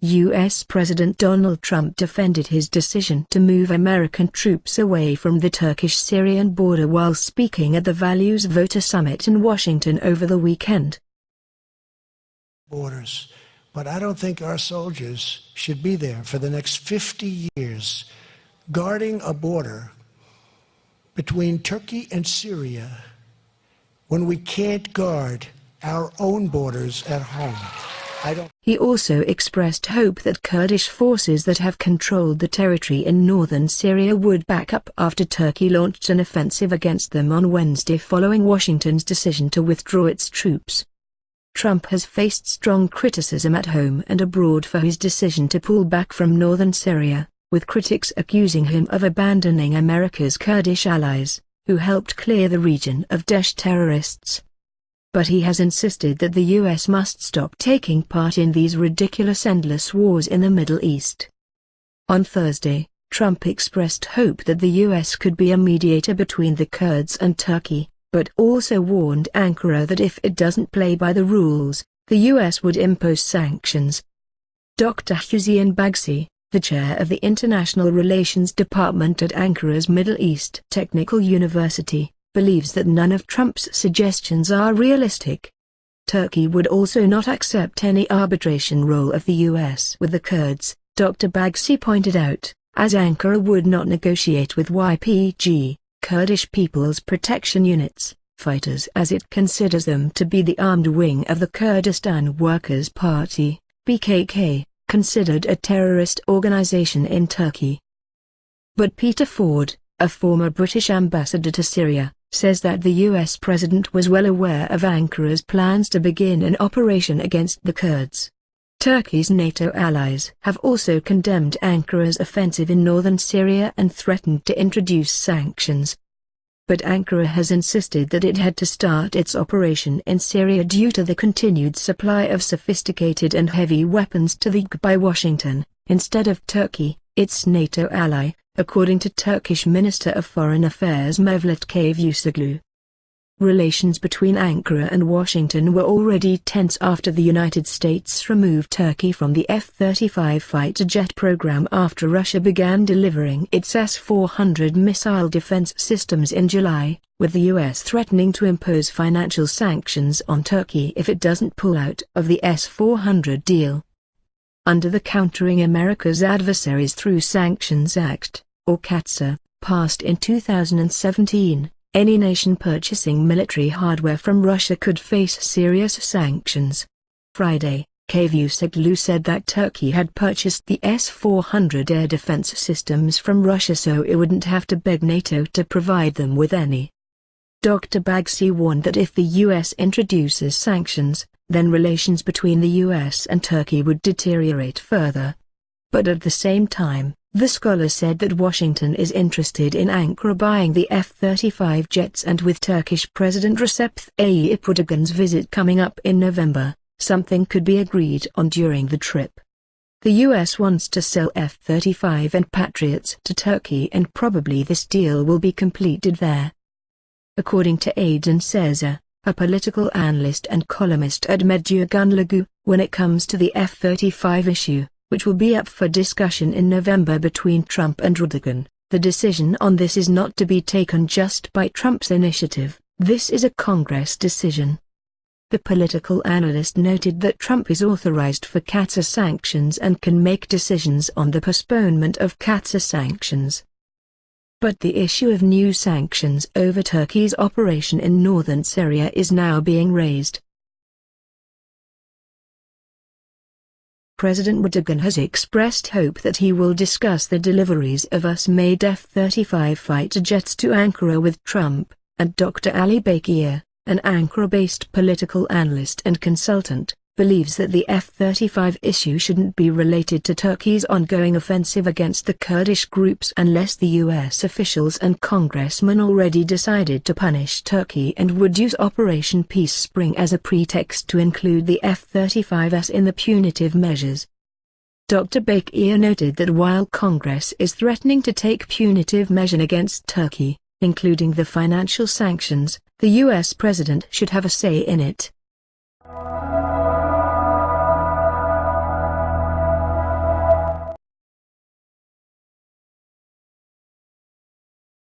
U.S. President Donald Trump defended his decision to move American troops away from the Turkish-Syrian border while speaking at the Values Voter Summit in Washington over the weekend. Borders, but I don't think our soldiers should be there for the next 50 years guarding a border between Turkey and Syria when we can't guard our own borders at home. He also expressed hope that Kurdish forces that have controlled the territory in northern Syria would back up after Turkey launched an offensive against them on Wednesday following Washington's decision to withdraw its troops. Trump has faced strong criticism at home and abroad for his decision to pull back from northern Syria, with critics accusing him of abandoning America's Kurdish allies, who helped clear the region of Daesh terrorists. But he has insisted that the U.S. must stop taking part in these ridiculous endless wars in the Middle East. On Thursday, Trump expressed hope that the U.S. could be a mediator between the Kurds and Turkey, but also warned Ankara that if it doesn't play by the rules, the U.S. would impose sanctions. Dr. Hussein Bagsi, the chair of the International Relations Department at Ankara's Middle East Technical University, believes that none of Trump's suggestions are realistic. Turkey would also not accept any arbitration role of the U.S. with the Kurds, Dr. Bagsi pointed out, as Ankara would not negotiate with YPG, Kurdish People's Protection Units, fighters as it considers them to be the armed wing of the Kurdistan Workers' Party, PKK, considered a terrorist organization in Turkey. But Peter Ford, a former British ambassador to Syria, says that the U.S. president was well aware of Ankara's plans to begin an operation against the Kurds. Turkey's NATO allies have also condemned Ankara's offensive in northern Syria and threatened to introduce sanctions. But Ankara has insisted that it had to start its operation in Syria due to the continued supply of sophisticated and heavy weapons to the UK by Washington, instead of Turkey, its NATO ally, according to Turkish Minister of Foreign Affairs Mevlut Cavusoglu. Relations between Ankara and Washington were already tense after the United States removed Turkey from the F-35 fighter jet program after Russia began delivering its S-400 missile defense systems in July, with the U.S. threatening to impose financial sanctions on Turkey if it doesn't pull out of the S-400 deal. Under the Countering America's Adversaries Through Sanctions Act, or CAATSA, passed in 2017, any nation purchasing military hardware from Russia could face serious sanctions. Friday, Cavusoglu said that Turkey had purchased the S-400 air defense systems from Russia so it wouldn't have to beg NATO to provide them with any. Dr. Bagsi warned that if the U.S. introduces sanctions, then relations between the U.S. and Turkey would deteriorate further. But at the same time, the scholar said that Washington is interested in Ankara buying the F-35 jets, and with Turkish President Recep Tayyip Erdogan's visit coming up in November, something could be agreed on during the trip. The U.S. wants to sell F-35 and Patriots to Turkey, and probably this deal will be completed there. According to Aidan Cesar, a political analyst and columnist at Medyagunlagu, when it comes to the F-35 issue, which will be up for discussion in November between Trump and Erdogan, the decision on this is not to be taken just by Trump's initiative, this is a Congress decision. The political analyst noted that Trump is authorized for CAATSA sanctions and can make decisions on the postponement of CAATSA sanctions. But the issue of new sanctions over Turkey's operation in northern Syria is now being raised. President Erdogan has expressed hope that he will discuss the deliveries of US-made F-35 fighter jets to Ankara with Trump, and Dr. Ali Bakir, an Ankara-based political analyst and consultant, believes that the F-35 issue shouldn't be related to Turkey's ongoing offensive against the Kurdish groups unless the U.S. officials and congressmen already decided to punish Turkey and would use Operation Peace Spring as a pretext to include the F-35s in the punitive measures. Dr. Bakir noted that while Congress is threatening to take punitive measures against Turkey, including the financial sanctions, the U.S. president should have a say in it.